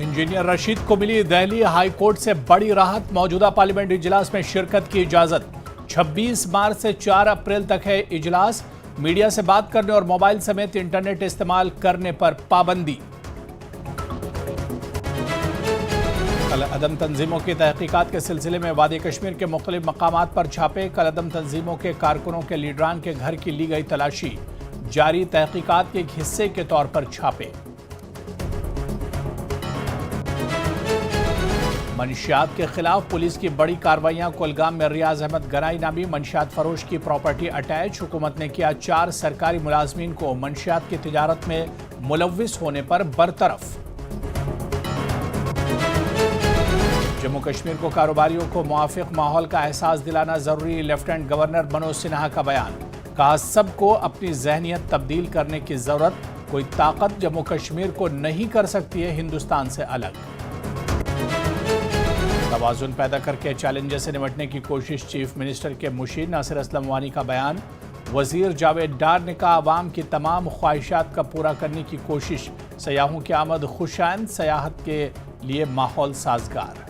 Engineer Rashid को मिली Delhi high court से बड़ी राहत। मौजूदा पार्लियामेंट इजलास में शिरकत की इजाजत। 26 मार्च से 4 अप्रैल तक है इजलास। मीडिया से बात करने और मोबाइल समेत इंटरनेट इस्तेमाल करने पर पाबंदी। कलअदम तंजीमों की तहकीकात के सिलसिले में वादी कश्मीर के मुख्तलिफ मकामात पर छापे। कलअदम तंजीमों के कारकुनों के लीडरान के घर की ली गई तलाशी। जारी तहकीकात के एक हिस्से के तौर पर छापे। मंशियात के खिलाफ पुलिस की बड़ी कार्रवाइयां। कुलगाम में रियाज अहमद गनाई नामी मंशियात फरोश की प्रॉपर्टी अटैच। हुकूमत ने किया 4 सरकारी मुलाजमीन को मंशियात की तिजारत में मुलव्विस होने पर बरतरफ। जम्मू कश्मीर को कारोबारियों को मुआफिक माहौल का एहसास दिलाना जरूरी। लेफ्टिनेंट गवर्नर मनोज सिन्हा का बयान। कहा सबको अपनी जहनियत तब्दील करने की जरूरत। कोई ताकत जम्मू कश्मीर को नहीं कर सकती है हिंदुस्तान से अलग। तवाज़ुन पैदा करके चैलेंजेस से निपटने की कोशिश। चीफ मिनिस्टर के मुशीर नासिर असलम वानी का बयान। वजीर जावेद डार ने कहा आवाम की तमाम ख्वाहिशात का पूरा करने की कोशिश। सयाहों की आमद खुशाइंद। सयाहत के लिए माहौल साजगार।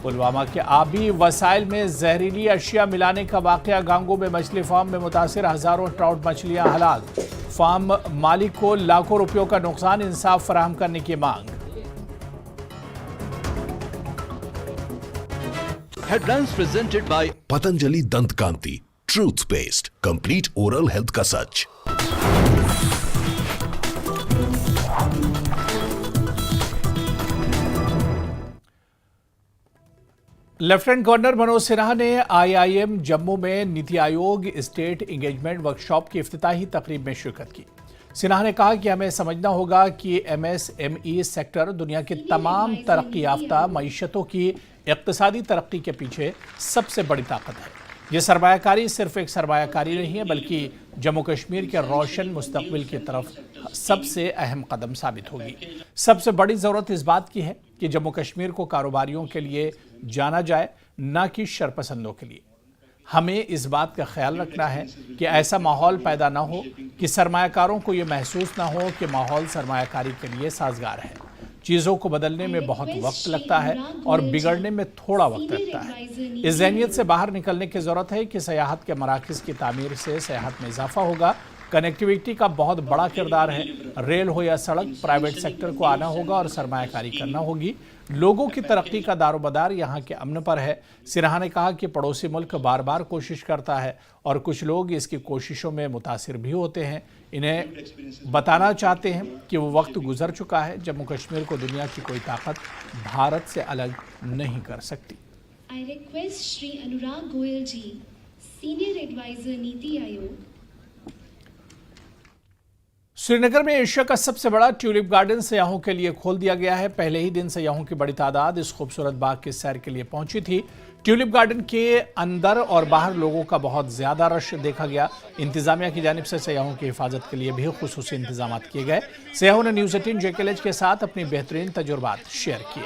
पुलवामा के आबी वसाइल में जहरीली अशिया मिलाने का वाकया। गांगू में मछली फार्म में मुतासिर हजारों ट्राउट मछलियां हलाक। फार्म मालिक को लाखों रुपयों का नुकसान। इंसाफ फराहम करने की मांग। Headlines presented by Patanjali Dant Kanti truth paste, complete oral health का सच। लेफ्टिनेंट गवर्नर मनोज सिन्हा ने IIM जम्मू में NITI Aayog state engagement workshop की इफ्तिताही तकरीब में शिरकत की। सिन्हा ने कहा कि हमें समझना होगा कि MSME सेक्टर दुनिया की तमाम तरक्की याफ्ता मईशतों की इक्तिसादी तरक्की के पीछे सबसे बड़ी ताकत है। ये सरमायाकारी सिर्फ एक सरमायाकारी नहीं है बल्कि जम्मू कश्मीर के रोशन मुस्तकबिल की तरफ सबसे अहम कदम साबित होगी। सबसे बड़ी ज़रूरत इस बात की है कि जम्मू कश्मीर को कारोबारियों के लिए जाना जाए, ना कि शरपसंदों के लिए। हमें इस बात का ख्याल रखना है कि ऐसा माहौल पैदा ना हो कि सरमायाकारों को ये महसूस ना हो कि माहौल सरमायाकारी के लिए साजगार है। चीज़ों को बदलने में बहुत वक्त लगता है और बिगड़ने में थोड़ा वक्त लगता है। इस ज़हनियत से बाहर निकलने की ज़रूरत है कि सयाहत के मराकज़ की तामीर से सयाहत में इजाफा होगा। कनेक्टिविटी का बहुत बड़ा किरदार है। रेल हो या सड़क, प्राइवेट सेक्टर को आना होगा और सरमायाकारी करना होगी। लोगों की तरक्की का दारोमदार यहाँ के अमन पर है। सिन्हा ने कहा कि पड़ोसी मुल्क बार बार कोशिश करता है और कुछ लोग इसकी कोशिशों में मुतासिर भी होते हैं। इन्हें बताना चाहते हैं कि वो वक्त गुजर चुका है। जम्मू कश्मीर को दुनिया की कोई ताकत भारत से अलग नहीं कर सकती। I request Shri Anurag Goyal ji, senior adviser NITI Aayog. Srinagar में एशिया का सबसे बड़ा ट्यूलिप गार्डन सयाहों के लिए खोल दिया गया है। पहले ही दिन सयाहों की बड़ी तादाद इस खूबसूरत बाग की सैर के लिए पहुंची थी। ट्यूलिप गार्डन के अंदर और बाहर लोगों का बहुत ज्यादा रश देखा गया। इंतजामिया की जानिब से सयाहों की हिफाजत के लिए भी खुसूसी इंतजाम किए गए। सयाहों ने न्यूज़ 18 JKLH के साथ अपनी बेहतरीन तजुर्बात शेयर किए।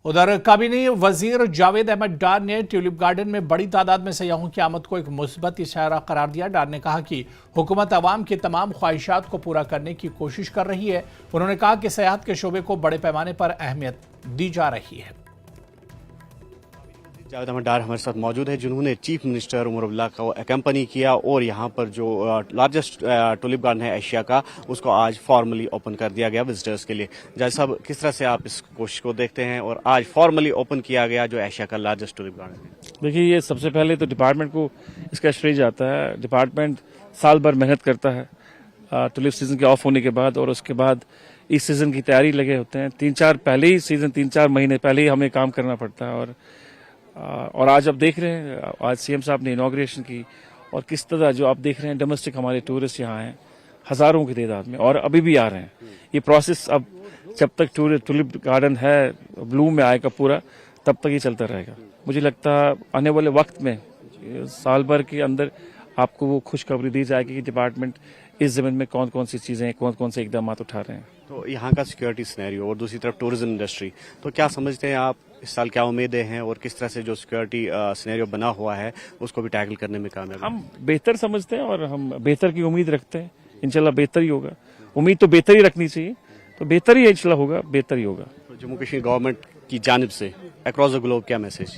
उधर काबीना वजीर जावेद अहमद डार ने ट्यूलिप गार्डन में बड़ी तादाद में सयाहों की आमद को एक मुस्बत इशारा करार दिया। डार ने कहा कि हुकूमत अवाम की तमाम ख्वाहिशात को पूरा करने की कोशिश कर रही है। उन्होंने कहा कि सयाहत के शोबे को बड़े पैमाने पर अहमियत दी जा रही है। जावेद अहमद डार हमारे साथ मौजूद है, जिन्होंने चीफ मिनिस्टर उमर अब्दुल्ला को एकम्पनी किया और यहाँ पर जो लार्जेस्ट टूलिप गार्डन है एशिया का, उसको आज फॉर्मली ओपन कर दिया गया विजिटर्स के लिए। जावेद साहब, किस तरह से आप इस कोशिश को देखते हैं और आज फॉर्मली ओपन किया गया जो एशिया का लार्जेस्ट टूलिप गार्डन है? देखिए, ये सबसे पहले तो डिपार्टमेंट को इसका श्रेय जाता है। डिपार्टमेंट साल भर मेहनत करता है टूलिप सीजन के ऑफ होने के बाद, और उसके बाद इस सीजन की तैयारी लगे होते हैं। 3-4 महीने पहले ही हमें काम करना पड़ता है। और आज आप देख रहे हैं, आज CM साहब ने इनॉग्रेशन की और किस तरह जो आप देख रहे हैं डोमेस्टिक हमारे टूरिस्ट यहाँ हैं हजारों की तादाद में और अभी भी आ रहे हैं। ये प्रोसेस अब जब तक टूलिप गार्डन है ब्लूम में आएगा पूरा, तब तक ये चलता रहेगा। मुझे लगता है आने वाले वक्त में साल भर के अंदर आपको वो खुशखबरी दी जाएगी कि डिपार्टमेंट इस जमीन में कौन कौन सी चीजें, कौन कौन से इकदाम उठा रहे हैं। तो यहाँ का सिक्योरिटी सिनेरियो और दूसरी तरफ टूरिज्म इंडस्ट्री, तो क्या समझते हैं आप اس سال کیا امیدیں ہیں اور کس طرح سے جو سیکورٹی سینیریو بنا ہوا ہے اس کو بھی ٹیکل کرنے میں کامیاب ہیں؟ ہم بہتر سمجھتے ہیں اور ہم بہتر کی امید رکھتے ہیں. انشاءاللہ بہتر ہی ہوگا. امید تو بہتر ہی رکھنی چاہیے, تو بہتر ہی انشاءاللہ ہوگا, بہتر ہی ہوگا. جموں کشمیر گورنمنٹ کی جانب سے اکراس دا گلوب کیا میسج؟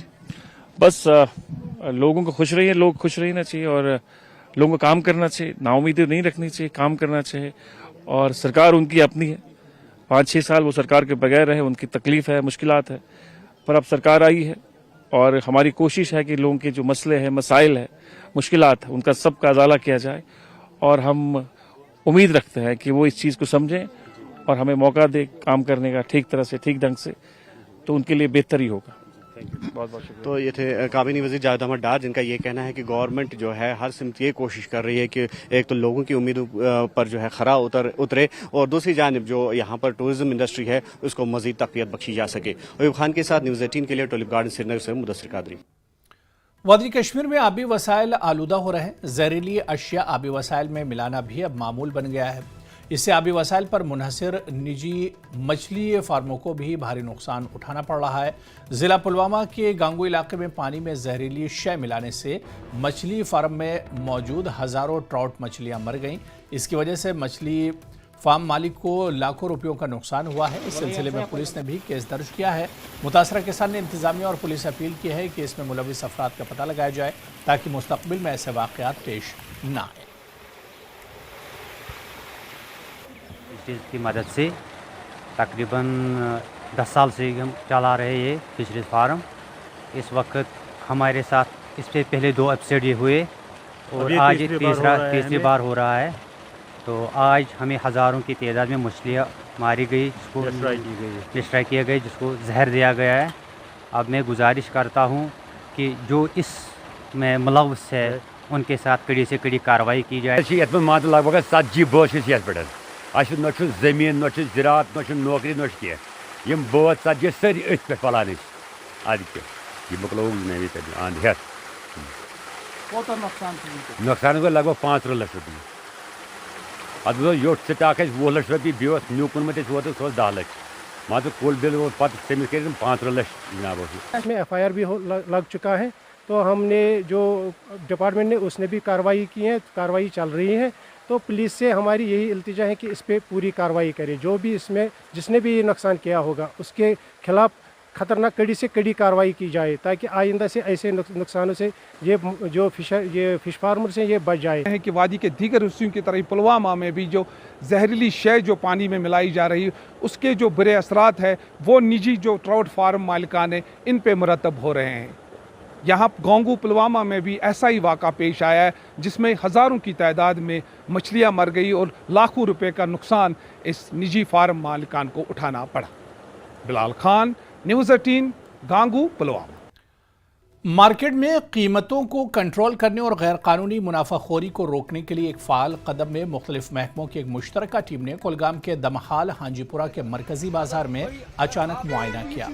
بس لوگوں کو خوش رہیے, لوگ خوش رہنا چاہیے اور لوگوں کو کام کرنا چاہیے, نا امیدی نہیں رکھنی چاہیے, کام کرنا چاہیے. اور سرکار ان کی اپنی ہے, 5-6 سال وہ سرکار کے بغیر رہے, ان کی تکلیف ہے, مشکلات ہے, پر اب سرکار آئی ہے اور ہماری کوشش ہے کہ لوگوں کے جو مسئلے ہیں, مسائل ہیں, مشکلات ہیں, ان کا سب کا ازالہ کیا جائے. اور ہم امید رکھتے ہیں کہ وہ اس چیز کو سمجھیں اور ہمیں موقع دے کام کرنے کا ٹھیک طرح سے, ٹھیک ڈھنگ سے, تو ان کے لیے بہتر ہی ہوگا. بہت بہت شکریہ. تو یہ تھے کابینی وزیر جاوید احمد ڈار, جن کا یہ کہنا ہے کہ گورنمنٹ جو ہے ہر سمت یہ کوشش کر رہی ہے کہ ایک تو لوگوں کی امیدوں پر جو ہے خرا اترے اور دوسری جانب جو یہاں پر ٹورزم انڈسٹری ہے اس کو مزید تقویت بخشی جا سکے. ایوب خان کے ساتھ نیوز 18 کے لیے ٹولپ گارڈن سری نگر سے مدثر قادری. وادی کشمیر میں آبی وسائل آلودہ ہو رہے ہیں. زہریلی اشیاء آبی وسائل میں ملانا بھی اب معمول بن گیا ہے. اس سے آبی وسائل پر منحصر نجی مچھلی فارموں کو بھی بھاری نقصان اٹھانا پڑ رہا ہے. ضلع پلوامہ کے گانگو علاقے میں پانی میں زہریلی شے ملانے سے مچھلی فارم میں موجود ہزاروں ٹراؤٹ مچھلیاں مر گئیں. اس کی وجہ سے مچھلی فارم مالک کو لاکھوں روپیوں کا نقصان ہوا ہے. اس سلسلے میں پولیس نے بھی کیس درج کیا ہے. متاثرہ کسان نے انتظامیہ اور پولیس سے اپیل کی ہے کہ اس میں ملوث افراد کا پتہ لگایا جائے تاکہ مستقبل میں ایسے واقعات پیش نہ آئیں. کی مدد سے تقریباً 10 سال سے ہم چلا رہے یہ فشریز فارم. اس وقت ہمارے ساتھ اس پہ پہلے 2 ایپیسوڈ یہ ہوئے اور آج تیسری بار ہو رہا ہے. تو آج ہمیں ہزاروں کی تعداد میں مچھلیاں ماری گئی, جس کو ڈسٹرائی کیا گیا, جس کو زہر دیا گیا ہے. اب میں گزارش کرتا ہوں کہ جو اس میں ملوث ہے ان کے ساتھ کڑی سے کڑی کارروائی کی جائے. لگ بھگ 70 بٲژ چھِ یتھ پٮ۪ٹھ. اَسہِ نہ چھُ زٔمیٖن نہ چھُ زِراعت نہ چھُ نوکری نہ چھُ کینٛہہ. یِم بٲژ 70 سٲری أتھۍ پٮ۪ٹھ پلان ٲسۍ. اَدٕ کیٛاہ یہِ مۄکلووُکھ زمیٖنٕے تَتہِ اَنٛد ہٮ۪تھ. نۄقصان گوٚو لگ بگ 5 لَچھ رۄپیہِ. اَتھ گوٚو یوٚٹ سِٹاک اَسہِ 20 لَچھ رۄپیہِ, بیٚیہِ اوس نیُک اوٚنمُت اَسہِ اوترٕ سُہ اوس 10 لَچھ. مان ژٕ کُل بِل اوس پَتہٕ تٔمِس کٔرِتھ 5 لَچھ جناب اوس. اس میں FIR بھی لگ چکا ہے. تو ہم نے جو ڈپارٹمنٹ نے اس نے بھی کارروائی کی ہے, کارروائی چل رہی ہے. تو پولیس سے ہماری یہی التجا ہے کہ اس پہ پوری کارروائی کرے. جو بھی اس میں جس نے بھی یہ نقصان کیا ہوگا اس کے خلاف خطرناک کڑی سے کڑی کارروائی کی جائے تاکہ آئندہ سے ایسے نقصانوں سے یہ فش فارمرز ہیں یہ بچ جائے. ہے کہ وادی کے دیگر حصوں کی طرح پلوامہ میں بھی جو زہریلی شے جو پانی میں ملائی جا رہی اس کے جو برے اثرات ہیں وہ نجی جو ٹراؤٹ فارم مالکان ہیں ان پہ مرتب ہو رہے ہیں. یہاں گونگو پلوامہ میں بھی ایسا ہی واقعہ پیش آیا ہے جس میں ہزاروں کی تعداد میں مچھلیاں مر گئی اور لاکھوں روپے کا نقصان اس نجی فارم مالکان کو اٹھانا پڑا. بلال خان, نیوز 18, گانگو, پلوامہ. مارکیٹ میں قیمتوں کو کنٹرول کرنے اور غیر قانونی منافع خوری کو روکنے کے لیے ایک فعال قدم میں مختلف محکموں کی ایک مشترکہ ٹیم نے کولگام کے دمحال ہانجی پورہ کے مرکزی بازار میں اچانک معائنہ کیا.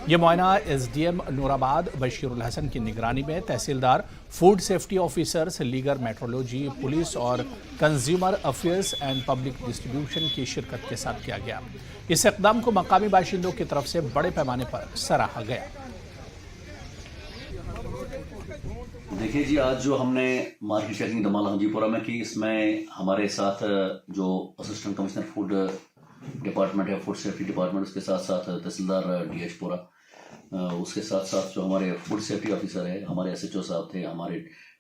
یہ معائنہ SDM نورآباد بشیر الحسن کی نگرانی میں تحصیلدار, food safety officers, legal metrology, police اور consumer affairs and public distribution کی شرکت کے ساتھ کیا گیا. اس اقدام کو مقامی باشندوں کی طرف سے بڑے پیمانے پر سراہا گیا. دیکھیے جی, آج جو ہم نے مارکیٹ چیکنگ دمحال ہانجی پورہ میں کی, اس میں ہمارے ساتھ جو اسسٹنٹ کمشنر فوڈ ڈپارٹمنٹ ہے, فوڈ سیفٹی ڈپارٹمنٹ, اس کے ساتھ ساتھ تحصیلدار DH پورہ, اس کے ساتھ ساتھ جو ہمارے فوڈ سیفٹی آفیسر ہے, ہمارے SHO صاحب تھے, ہمارے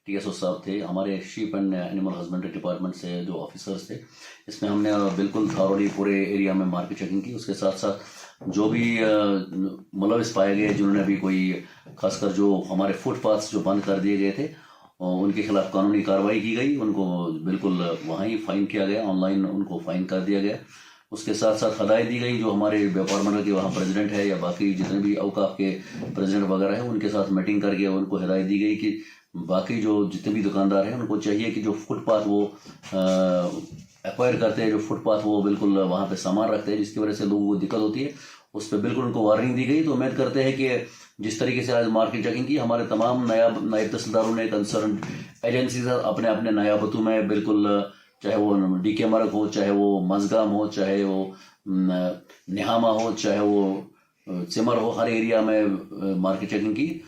TSO صاحب تھے, ہمارے shape and animal husbandry department سے جو آفیسرز تھے. اس میں ہم نے بالکل تھارولی پورے ایریا میں مارکیٹ چیکنگ کی. اس کے ساتھ ساتھ جو بھی ملوث پائے گئے, جنہوں نے بھی کوئی خاص کر جو ہمارے فوٹ پاتھس جو بند کر دیے گئے تھے ان کے خلاف قانونی کارروائی کی گئی. ان کو بالکل وہاں ہی فائن کیا گیا, آن لائن ان کو فائن کر دیا گیا. اس کے ساتھ ساتھ ہدایت دی گئی جو ہمارے ڈپارٹمنٹ کے وہاں پریزیڈنٹ ہے یا باقی جتنے بھی اوقاف کے پریزیڈنٹ وغیرہ ہیں, ان کے ساتھ میٹنگ کر کے ان کو ہدایت دی گئی کہ باقی جو جتنے بھی دکاندار ہیں ان کو چاہیے کہ جو فٹ پاتھ وہ ایکوائر کرتے ہیں, جو فٹ پاتھ وہ بالکل وہاں پہ سامان رکھتے ہیں جس کی وجہ سے لوگوں کو دقت ہوتی ہے, اس پہ بالکل ان کو وارننگ دی گئی. تو امید کرتے ہیں کہ جس طریقے سے آج مارکیٹ چیکنگ کی, ہمارے تمام نائب تحصیلداروں نے کنسرن ایجنسیز اپنے اپنے نیابتوں میں بالکل, چاہے وہ DK مرگ ہو, چاہے وہ مزگام ہو, چاہے وہ نہامہ ہو, چاہے وہ चमर हो, हर एरिया में मार्केट चेकिंग की।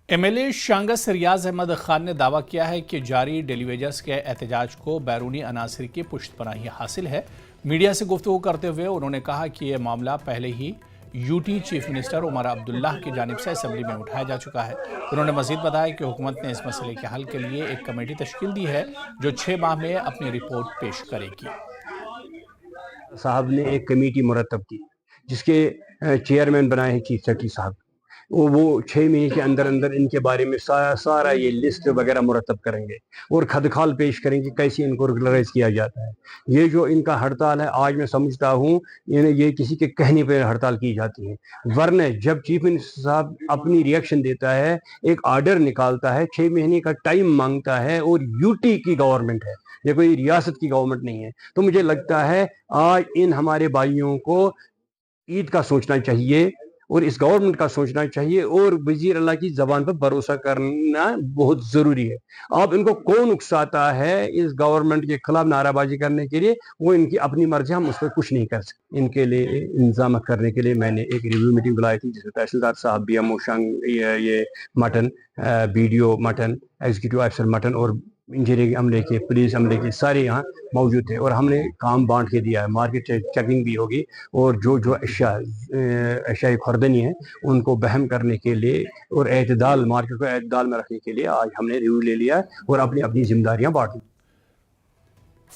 एमएलए शांगस रियाज अहमद खान ने दावा किया है कि जारी डेली वेजर्स के एहतजाज को बैरूनी अनासर की पुष्टपनाही हासिल है। मीडिया से गुफ्तगू करते हुए उन्होंने कहा कि यह मामला पहले ही UT chief minister Omar Abdullah की जानिब से असेंबली में उठाया जा चुका है। उन्होंने मजीद बताया कि हुकूमत ने इस मसले के हल के लिए एक कमेटी तश्कील दी है जो 6 माह में अपनी रिपोर्ट पेश करेगी। साहब ने एक कमेटी मुरतब की जिसके चेयरमैन बनाए हैं चीफ सेक्रेटरी साहब। वो 6 महीने के अंदर अंदर इनके बारे में सारा ये लिस्ट वगैरह मुरतब करेंगे और खदखाल पेश करेंगे कैसे इनको रेगुलराइज किया जाता है। ये जो इनका हड़ताल है, आज मैं समझता हूँ ये किसी के कहने पर हड़ताल की जाती है, वरना जब चीफ मिनिस्टर साहब अपनी रिएक्शन देता है, एक आर्डर निकालता है, 6 महीने का टाइम मांगता है और यूटी की गवर्नमेंट है, ये कोई रियासत की गवर्नमेंट नहीं है, तो मुझे लगता है आज इन हमारे भाइयों को ईद का सोचना चाहिए और इस गवर्नमेंट का सोचना चाहिए और वजीर अल्लाह की जबान पर भरोसा करना बहुत ज़रूरी है। अब इनको कौन उकसाता है इस गवर्नमेंट के खिलाफ नाराबाजी करने के लिए, वो इनकी अपनी मर्जी, हम उस पर कुछ नहीं कर सकते। इनके लिए इंतजाम करने के लिए मैंने एक रिव्यू मीटिंग बुलाई थी जिसमें तहसीलदार साहब BMO ये मटन, BDO मटन, एग्जीक्यूटिव अफसर मटन और इंजीनियरिंग अमले के, पुलिस अमले के सारे यहाँ मौजूद थे और हमने काम बांट के दिया है। मार्केट चेकिंग भी होगी और जो अशियाई खुर्दनी है उनको बहम करने के लिए और एतदाल, मार्केट को एतदाल में रखने के लिए आज हमने रिव्यू ले लिया और अपनी अपनी जिम्मेदारियां बांट ली।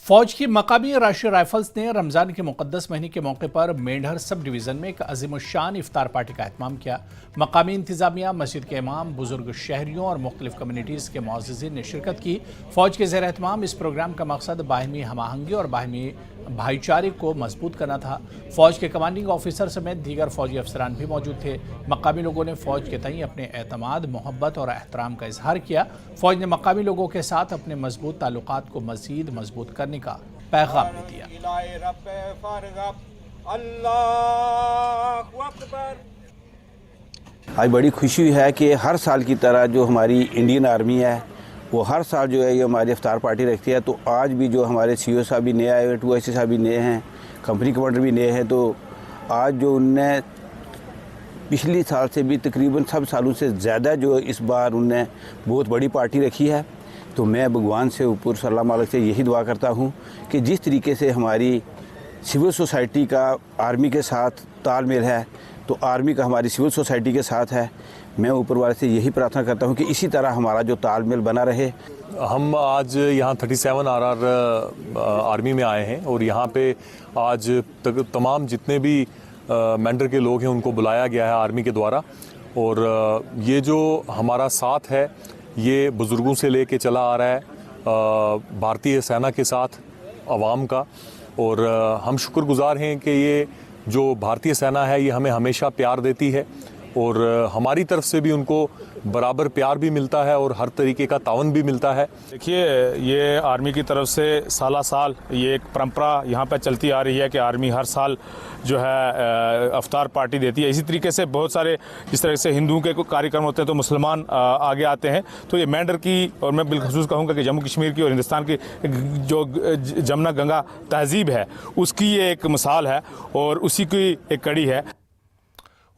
फौज की मकामी राष्ट्रीय राइफल्स ने रमज़ान के मुक़द्दस महीने के मौके पर मेंढर सब डिवीज़न में एक अज़ीमुश्शान इफ्तार पार्टी का एहतमाम किया। मकामी इंतज़ामिया, मस्जिद के इमाम, बुजुर्ग शहरियों और मुख्तलिफ कम्युनिटीज़ के मुअज़्ज़िज़ीन ने शिरकत की। फ़ौज के ज़ेर एहतमाम इस प्रोग्राम का मकसद बाहिमी हमाहंगी और बाहिमी भाईचारे को मजबूत करना था। फ़ौज के कमांडिंग ऑफिसर समेत दीगर फ़ौजी अफसरान भी मौजूद थे। मकामी लोगों ने फ़ौज के तई अपने एतमाद, मोहब्बत और एहतराम का इजहार किया। फ़ौज ने मकामी लोगों के साथ अपने मजबूत ताल्लुकात को मज़ीद मजबूत करने का पैगाम भी दिया। आज बड़ी खुशी है कि हर साल की तरह जो हमारी इंडियन आर्मी है वो हर साल जो है ये हमारी इफ्तार पार्टी रखती है। तो आज भी जो हमारे CO साहब भी नए आए हुए, 2IC साहब भी नए हैं, कंपनी कमांडर भी नए हैं, तो आज जो उनने पिछली साल से भी तकरीबन सब सालों से ज़्यादा जो इस बार उनने बहुत बड़ी पार्टी रखी है। तो मैं भगवान से ऊपर सल्लल्लाहु अलैहि वसल्लम से यही दुआ करता हूँ कि जिस तरीके से हमारी सिविल सोसाइटी का आर्मी के साथ तालमेल है, तो आर्मी का हमारी सिविल सोसाइटी के साथ है। मैं ऊपर वाले से यही प्रार्थना करता हूँ कि इसी तरह हमारा जो तालमेल बना रहे। हम आज यहाँ 37 RR आर्मी में आए हैं और यहाँ पे आज तक तमाम जितने भी मेंढर के लोग हैं उनको बुलाया गया है आर्मी के द्वारा। और ये जो हमारा साथ है ये बुज़ुर्गों से लेके चला आ रहा है भारतीय सेना के साथ अवाम का, और हम शुक्रगुजार हैं कि ये जो भारतीय सेना है ये हमें हमेशा प्यार देती है और हमारी तरफ से भी उनको बराबर प्यार भी मिलता है और हर तरीके का तावन भी मिलता है। देखिए, ये आर्मी की तरफ से साला साल ये एक परंपरा यहाँ पर चलती आ रही है कि आर्मी हर साल जो है अफ्तार पार्टी देती है। इसी तरीके से बहुत सारे जिस तरह से हिंदुओं के कार्यक्रम होते हैं तो मुसलमान आगे आते हैं। तो ये मेंढर की, और मैं बिलखुसूस कहूँगा कि जम्मू कश्मीर की और हिंदुस्तान की जो जमुना गंगा तहजीब है उसकी ये एक मिसाल है और उसी की एक कड़ी है।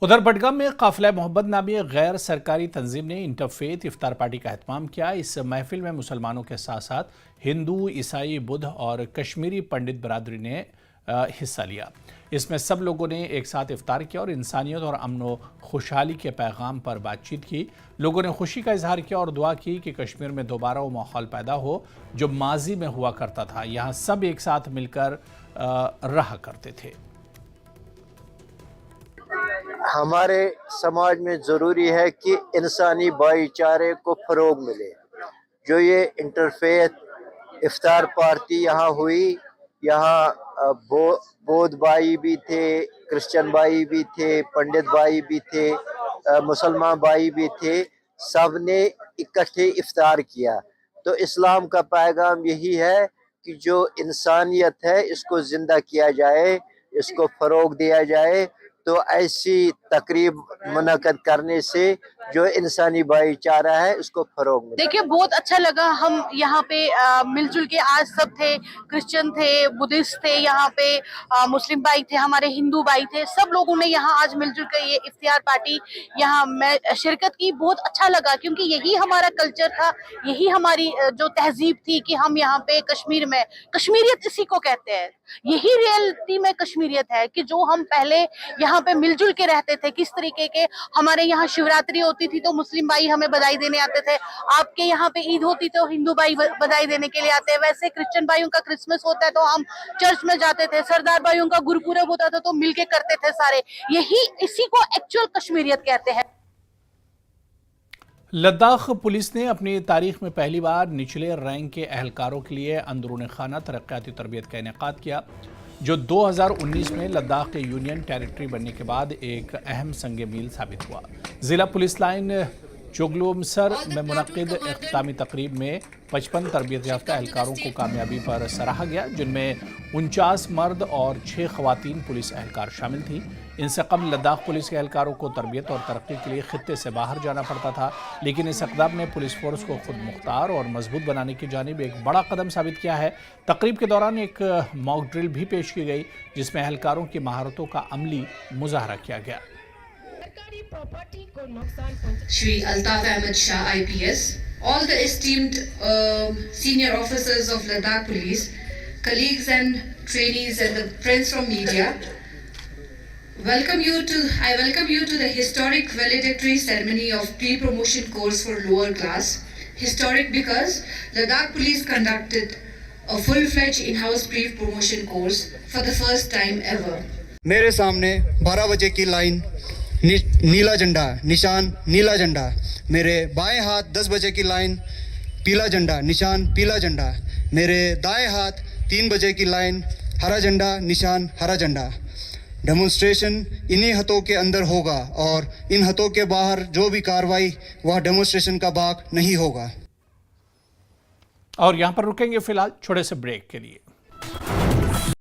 उधर बडगाम में काफिला मोहब्बत नामी गैर सरकारी तंजीम ने इंटरफेथ इफ्तार पार्टी का एहतमाम किया। इस महफिल में मुसलमानों के साथ साथ हिंदू, ईसाई, बुद्ध और कश्मीरी पंडित बरादरी ने हिस्सा लिया। इसमें सब लोगों ने एक साथ इफ्तार किया और इंसानियत और अमन खुशहाली के पैगाम पर बातचीत की। लोगों ने खुशी का इजहार किया और दुआ की कि कश्मीर में दोबारा वो माहौल पैदा हो जो माजी में हुआ करता था। यहाँ सब एक साथ मिलकर रहा करते थे। हमारे समाज में ज़रूरी है कि इंसानी भाईचारे को फ़रोग मिले। जो ये इंटरफेथ इफ्तार पार्टी यहाँ हुई, यहाँ बौद्ध भाई भी थे, क्रिश्चियन भाई भी थे, पंडित भाई भी थे, मुसलमान भाई भी थे, सब ने इकट्ठे इफ्तार किया। तो इस्लाम का पैगाम यही है कि जो इंसानियत है इसको ज़िंदा किया जाए, इसको फ़रोग दिया जाए। तो ऐसी तकरीब मुनक़द करने से जो इंसानी भाईचारा है उसको फरोग मिले। देखिए बहुत अच्छा लगा, हम यहाँ पे मिलजुल के आज सब थे, क्रिश्चियन थे, बुद्धिस्ट थे, यहाँ पे मुस्लिम भाई थे, हमारे हिंदू भाई थे, सब लोगों ने यहाँ आज मिलजुल कर ये इफ्तियार पार्टी यहाँ मैं शिरकत की। बहुत अच्छा लगा क्योंकि यही हमारा कल्चर था, यही हमारी जो तहजीब थी कि हम यहाँ पे कश्मीर में, कश्मीरियत इसी को कहते हैं, यही रियलिटी में कश्मीरियत है कि जो हम पहले यहाँ पे मिलजुल के रहते थे, किस तरीके के हमारे यहाँ शिवरात्रि होती थी तो मुस्लिम भाई हमें बधाई देने आते थे, आपके यहाँ पे ईद होती तो हिंदू भाई बधाई देने के लिए आते हैं, वैसे क्रिश्चियन भाइयों का क्रिसमस होता है तो हम चर्च में जाते थे, सरदार भाइयों का गुरपुरब होता था तो मिलके करते थे सारे, यही इसी को एक्चुअल कश्मीरियत कहते हैं। लद्दाख पुलिस ने अपनी तारीख में पहली बार निचले रैंक के एहलकारों के लिए अंदरूनी खाना तरक्याती तरबियत का इनेकाद किया, जो 2019 में लद्दाख के यूनियन टेरिटरी बनने के बाद एक अहम संग मील साबित हुआ। ज़िला पुलिस लाइन चोगलुमसर में मुनक्किद इख्तितामी तकरीब में 55 तरबियत याफ्ता एहलकारों को कामयाबी पर सराहा गया, जिनमें 49 मर्द और 6 खवातीन पुलिस एहलकार शामिल थीं। इनसे कबल लद्दाख पुलिस के एहलकारों को तरबियत और तरक्की के लिए खित्ते से बाहर जाना पड़ता था, लेकिन इस इक़दाम ने पुलिस फोर्स को खुद मुख्तार और मजबूत बनाने की जानिब एक बड़ा कदम साबित किया है। तकरीब के दौरान एक मॉक ड्रिल भी पेश की गई, जिसमें एहलकारों की महारतों का अमली मुजाहरा किया गया। Shri Altaf Ahmed Shah IPS, all the esteemed senior officers of Ladakh Police, colleagues and trainees and the friends from media, I welcome you to the historic valedictory ceremony of pre-promotion course for lower class. Historic because Ladakh Police conducted a full-fledged in-house pre-promotion course for the first time ever. मेरे सामने 12 बजे की line नीला झंडा निशान नीला झंडा, मेरे बाएं हाथ 10 बजे की लाइन पीला झंडा निशान पीला झंडा, मेरे दाएं हाथ 3 बजे की लाइन हरा झंडा निशान हरा झंडा। डेमोन्स्ट्रेशन इन्हीं हथों के अंदर होगा और इन हथों के बाहर जो भी कार्रवाई वह डेमोन्स्ट्रेशन का भाग नहीं होगा। और यहाँ पर रुकेंगे फिलहाल छोटे से ब्रेक के लिए।